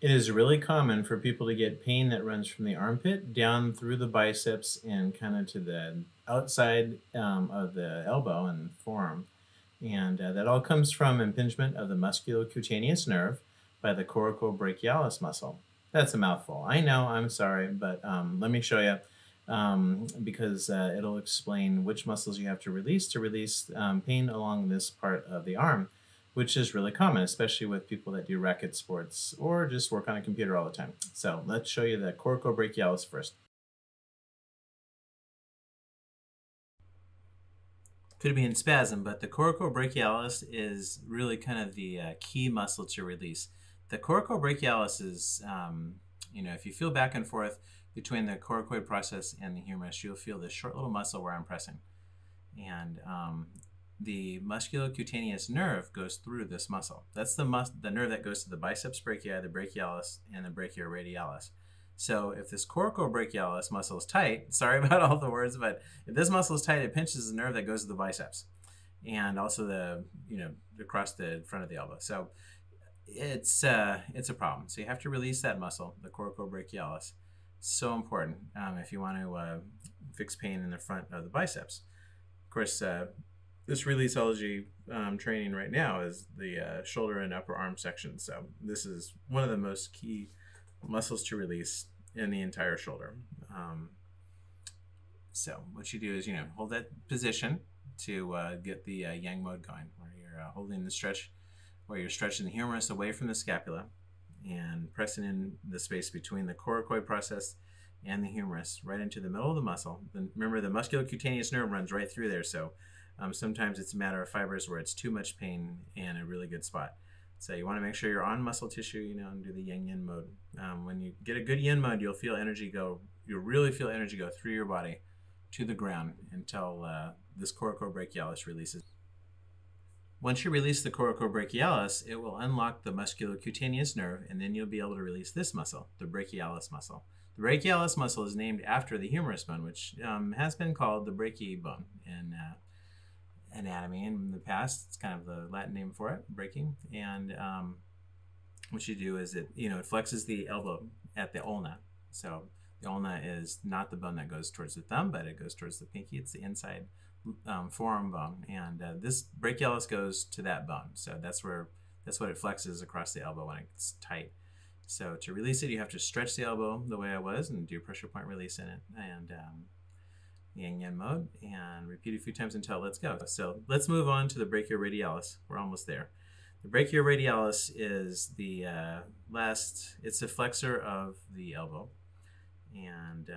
It is really common for people to get pain that runs from the armpit down through the biceps and kind of to the outside of the elbow and forearm. And that all comes from impingement of the musculocutaneous nerve by the coracobrachialis muscle. That's a mouthful. I know, I'm sorry, but let me show you because it'll explain which muscles you have to release pain along this part of the arm, which is really common, especially with people that do racket sports or just work on a computer all the time. So let's show you the coracobrachialis first. Could be in spasm, but the coracobrachialis is really kind of the key muscle to release. The coracobrachialis is, if you feel back and forth between the coracoid process and the humerus, you'll feel this short little muscle where I'm pressing. And the musculocutaneous nerve goes through this muscle. That's the nerve that goes to the biceps brachii, the brachialis, and the brachioradialis. So if this coracobrachialis muscle is tight, sorry about all the words, but if this muscle is tight, it pinches the nerve that goes to the biceps and also across the front of the elbow. So it's a problem. So you have to release that muscle, the coracobrachialis. So important if you want to fix pain in the front of the biceps. Of course, this releaseology training right now is the shoulder and upper arm section. So this is one of the most key muscles to release in the entire shoulder. So what you do is, hold that position to get the yang mode going, where you're holding the stretch, where you're stretching the humerus away from the scapula and pressing in the space between the coracoid process and the humerus right into the middle of the muscle. Then remember, the musculocutaneous nerve runs right through there, so sometimes it's a matter of fibers where it's too much pain and a really good spot. So you want to make sure you're on muscle tissue, and do the yang-yin mode. When you get a good yin mode, you'll really feel energy go through your body to the ground until this coracobrachialis releases. Once you release the coracobrachialis, it will unlock the musculocutaneous nerve, and then you'll be able to release this muscle, the brachialis muscle. The brachialis muscle is named after the humerus bone, which has been called the brachii bone in anatomy in the past. It's kind of the Latin name for it, brachii. And what you do is it flexes the elbow at the ulna. So the ulna is not the bone that goes towards the thumb, but it goes towards the pinky. It's the inside forearm bone, and this brachialis goes to that bone. So that's what it flexes across the elbow when it's tight. So to release it, you have to stretch the elbow the way I was and do pressure point release in it, and yang-yin mode, and repeat a few times until it lets go. So let's move on to the brachioradialis. We're almost there. The brachioradialis is the it's a flexor of the elbow, and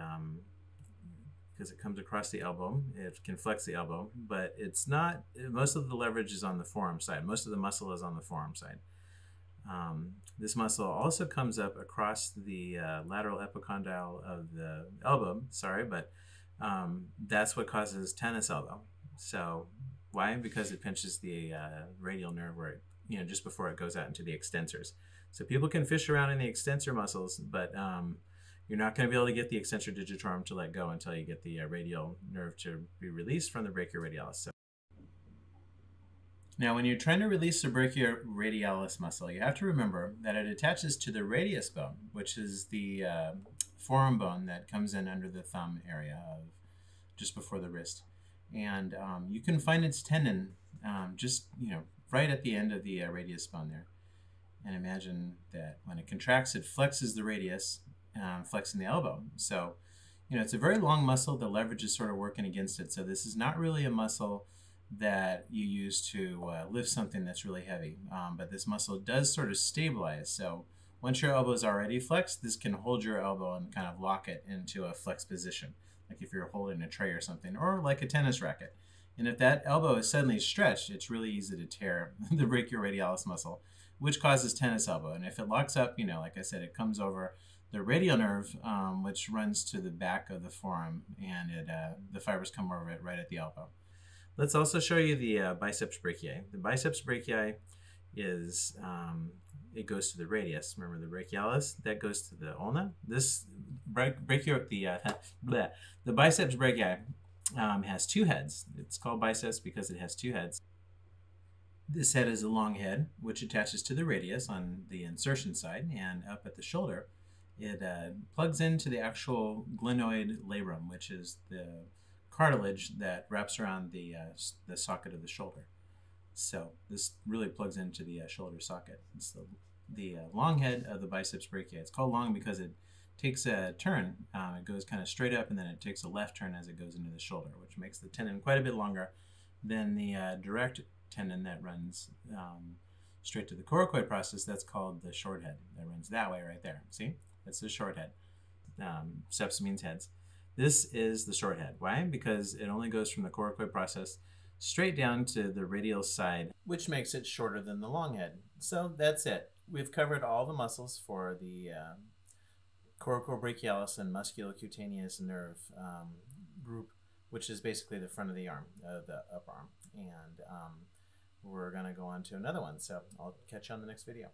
because it comes across the elbow, it can flex the elbow, but it's not, most of the leverage is on the forearm side. Most of the muscle is on the forearm side. This muscle also comes up across the lateral epicondyle of the elbow, but that's what causes tennis elbow. So why? Because it pinches the radial nerve where just before it goes out into the extensors. So people can fish around in the extensor muscles, but you're not going to be able to get the extensor digitorum to let go until you get the radial nerve to be released from the brachioradialis. So now, when you're trying to release the brachioradialis muscle, you have to remember that it attaches to the radius bone, which is the forearm bone that comes in under the thumb area of just before the wrist. And you can find its tendon just right at the end of the radius bone there. And imagine that when it contracts, it flexes the radius, flexing the elbow. So it's a very long muscle. The leverage is sort of working against it. So this is not really a muscle that you use to lift something that's really heavy. But this muscle does sort of stabilize. So once your elbow is already flexed, this can hold your elbow and kind of lock it into a flexed position, like if you're holding a tray or something, or like a tennis racket. And if that elbow is suddenly stretched, it's really easy to tear the brachioradialis muscle, which causes tennis elbow. And if it locks up, like I said, it comes over the radial nerve, which runs to the back of the forearm, and the fibers come over it right at the elbow. Let's also show you the biceps brachii. The biceps brachii is, it goes to the radius. Remember the brachialis? That goes to the ulna. This the biceps brachii has two heads. It's called biceps because it has two heads. This head is a long head, which attaches to the radius on the insertion side, and up at the shoulder, it plugs into the actual glenoid labrum, which is the cartilage that wraps around the socket of the shoulder. So this really plugs into the shoulder socket. It's the long head of the biceps brachii. It's called long because it takes a turn. It goes kind of straight up, and then it takes a left turn as it goes into the shoulder, which makes the tendon quite a bit longer than the direct tendon that runs straight to the coracoid process. That's called the short head. That runs that way right there. See? That's the short head. Seps means heads. This is the short head. Why? Because it only goes from the coracoid process straight down to the radial side, which makes it shorter than the long head. So that's it. We've covered all the muscles for the coracobrachialis and musculocutaneous nerve group, which is basically the front of the arm, the upper arm. And we're going to go on to another one. So I'll catch you on the next video.